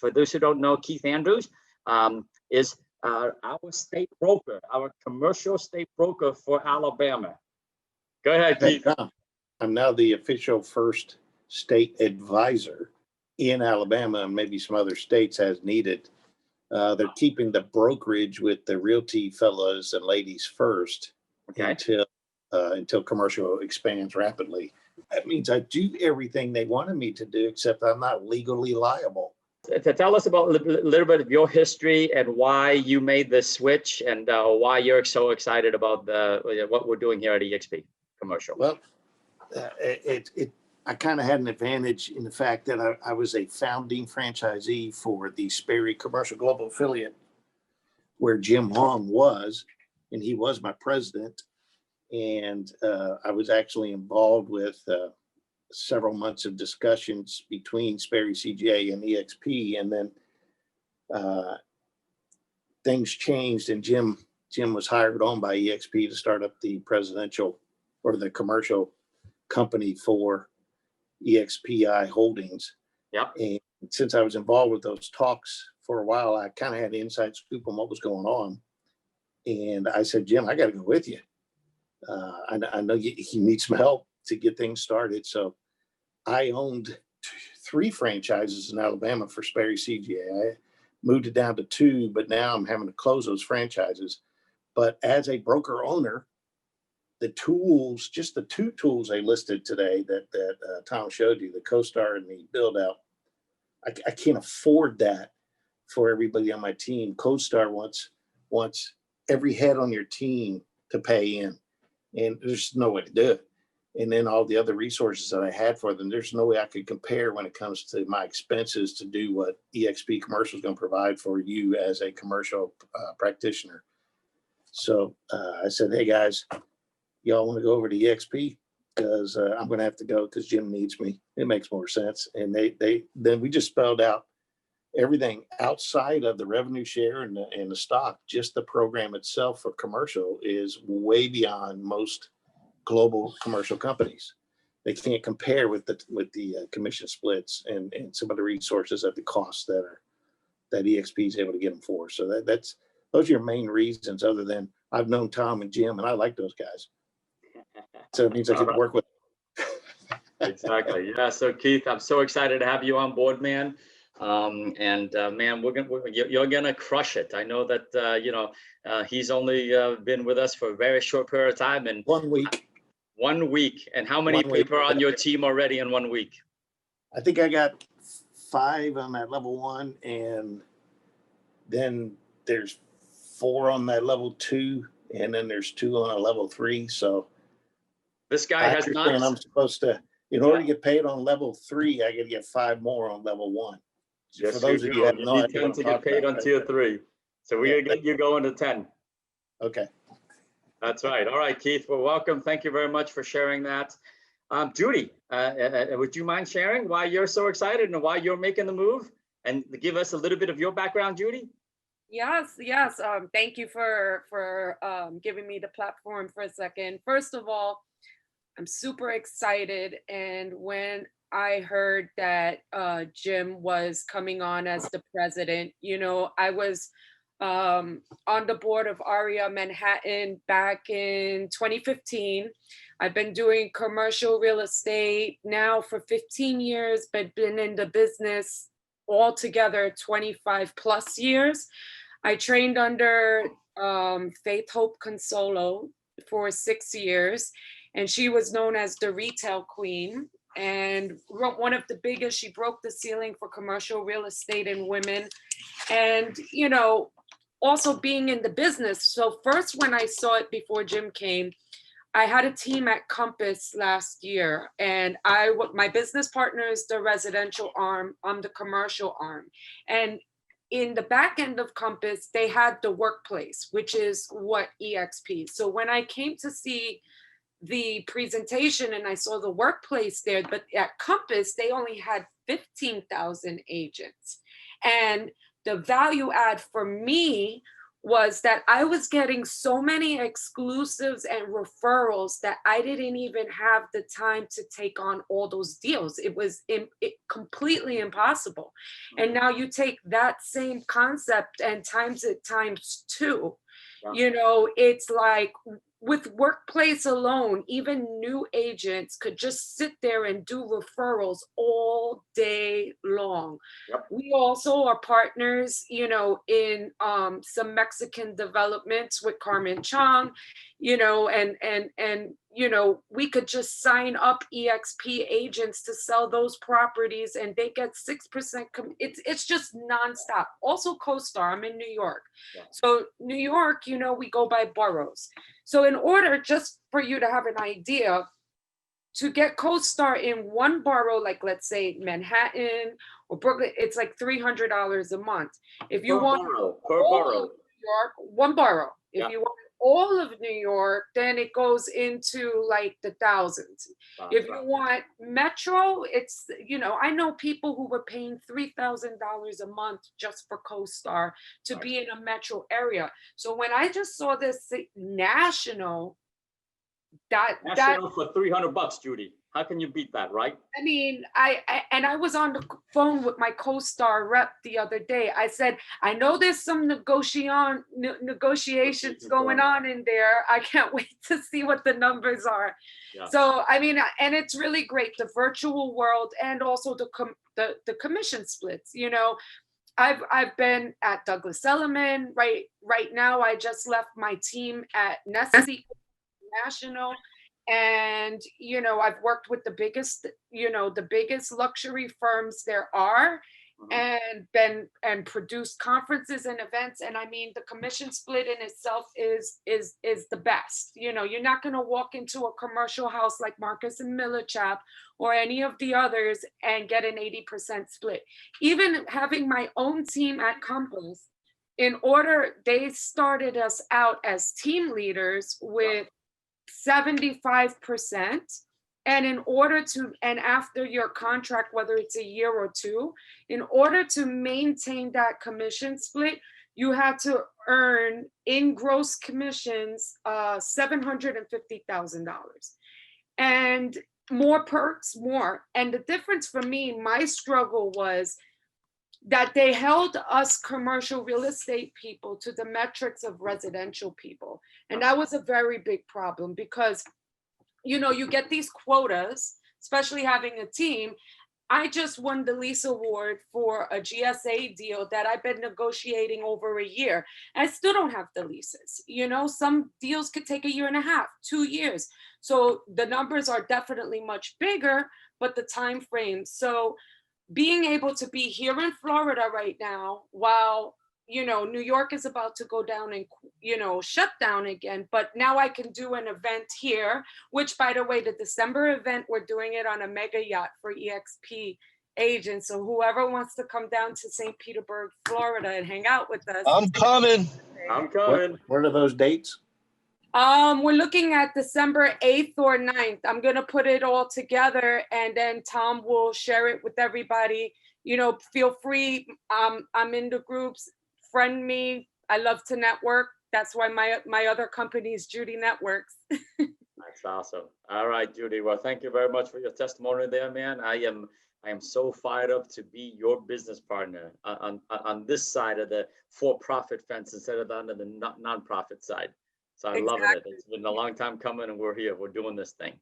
For those who don't know, Keith Andrews is our state broker, our commercial state broker for Alabama. Go ahead, Keith. I'm now the official first state advisor in Alabama and maybe some other states as needed. They're keeping the brokerage with the realty fellows and ladies first until commercial expands rapidly. That means I do everything they wanted me to do, except I'm not legally liable. Tell us about a little bit of your history and why you made this switch and why you're so excited about what we're doing here at eXp Commercial. Well, I kind of had an advantage in the fact that I was a founding franchisee for the Sperry Commercial Global Affiliate, where Jim Long was, and he was my president. And I was actually involved with several months of discussions between Sperry CGA and eXp, and then things changed, and Jim was hired on by eXp to start up the presidential or the commercial company for EXPI Holdings. Yep. And since I was involved with those talks for a while, I kind of had an inside scoop on what was going on. And I said, Jim, I got to go with you. I know you need some help to get things started. So I owned 3 franchises in Alabama for Sperry CGA. I moved it down to 2, but now I'm having to close those franchises. But as a broker owner, the tools, just the 2 tools I listed today that Tom showed you, the CoStar and the build out, I can't afford that for everybody on my team. CoStar wants every head on your team to pay in, and there's no way to do it. And then all the other resources that I had for them, there's no way I could compare when it comes to my expenses to do what eXp Commercial is going to provide for you as a commercial practitioner. So I said, hey guys, y'all want to go over to eXp? Because I'm going to have to go because Jim needs me. It makes more sense. And then we just spelled out everything outside of the revenue share and the stock. Just the program itself for commercial is way beyond most global commercial companies. They can't compare with the commission splits and some of the resources at the costs that eXp is able to get them for. So those are your main reasons, other than I've known Tom and Jim and I like those guys. So it means I can work with them. Exactly. Yeah. So Keith, I'm so excited to have you on board, man. Man, you're gonna crush it. I know that he's only been with us for a very short period of time, and 1 week. 1 week. And how many people are on your team already in 1 week? I think I got 5 on that level 1, and then there's 4 on that level 2, and then there's 2 on a level 3. So this guy has not. I'm supposed to, in order to get paid on level 3, I got to get 5 more on level 1. Yes, for those of you who have no idea, to get paid on tier 3. So we're gonna get you going to 10. Okay. That's right. All right, Keith. Well, welcome. Thank you very much for sharing that. Judy, would you mind sharing why you're so excited and why you're making the move, and give us a little bit of your background, Judy? Yes. Thank you for giving me the platform for a second. First of all, I'm super excited, and when I heard that Jim was coming on as the president, I was on the board of ARIA Manhattan back in 2015. I've been doing commercial real estate now for 15 years, but been in the business altogether 25 plus years. I trained under Faith Hope Consolo for 6 years, and she was known as the retail queen. And one of the biggest, she broke the ceiling for commercial real estate in women. And, also being in the business. So first, when I saw it before Jim came, I had a team at Compass last year, and my business partner is the residential arm, I'm the commercial arm. And in the back end of Compass, they had the workplace, which is what eXp. So when I came to see the presentation and I saw the workplace there, but at Compass, they only had 15,000 agents. And the value add for me was that I was getting so many exclusives and referrals that I didn't even have the time to take on all those deals. It was completely impossible. And now you take that same concept and times it times two. Yeah. You know, it's like with workplace alone, even new agents could just sit there and do referrals all day long. Yep. We also are partners, you know, in some Mexican developments with Carmen Chong, you know, and you know, we could just sign up eXp agents to sell those properties and they get 6%. It's just nonstop. Also CoStar, I'm in New York. Yeah. So New York, you know, we go by boroughs. So in order, just for you to have an idea, to get CoStar in one borough, like let's say Manhattan or Brooklyn, it's like $300 a month. If you Per want borough, per all borough. of New York, one borough. If Yeah. you want all of New York, then it goes into like the thousands. If you want Metro, it's, you know, I know people who were paying $3,000 a month just for CoStar to be in a metro area. So when I just saw this national, that National for $300, Judy. How can you beat that, right? I mean, I was on the phone with my CoStar rep the other day. I said, I know there's some negotiations going on in there. I can't wait to see what the numbers are. Yeah. So, I mean, and it's really great, the virtual world and also the commission splits, you know. I've been at Douglas Elliman right now. I just left my team at Nestle National. And, you know, I've worked with the biggest luxury firms there are, and produced conferences and events. And I mean, the commission split in itself is the best. You know, you're not going to walk into a commercial house like Marcus and Millichap or any of the others and get an 80% split. Even having my own team at Compass, they started us out as team leaders with 75%. And and after your contract, whether it's a year or two, in order to maintain that commission split, you had to earn in gross commissions $750,000 and more perks, more. And the difference for me, my struggle was that they held us commercial real estate people to the metrics of residential people. And that was a very big problem because, you know, you get these quotas, especially having a team. I just won the lease award for a GSA deal that I've been negotiating over a year. I still don't have the leases. You know, some deals could take a year and a half, 2 years. So the numbers are definitely much bigger, but the time frame. So being able to be here in Florida right now, while, you know, New York is about to go down and, you know, shut down again, but now I can do an event here, which, by the way, the December event, we're doing it on a mega yacht for eXp agents. So whoever wants to come down to St. Petersburg, Florida and hang out with us. I'm coming. I'm coming. What are those dates? We're looking at December 8th or 9th. I'm going to put it all together and then Tom will share it with everybody. You know, feel free. I'm in the groups. Friend me. I love to network. That's why my other company is Judy Networks. That's awesome. All right, Judy. Well, thank you very much for your testimony there, man. I am so fired up to be your business partner on this side of the for-profit fence instead of on the non-profit side. So I'm loving it. It's been a long time coming and we're here. We're doing this thing.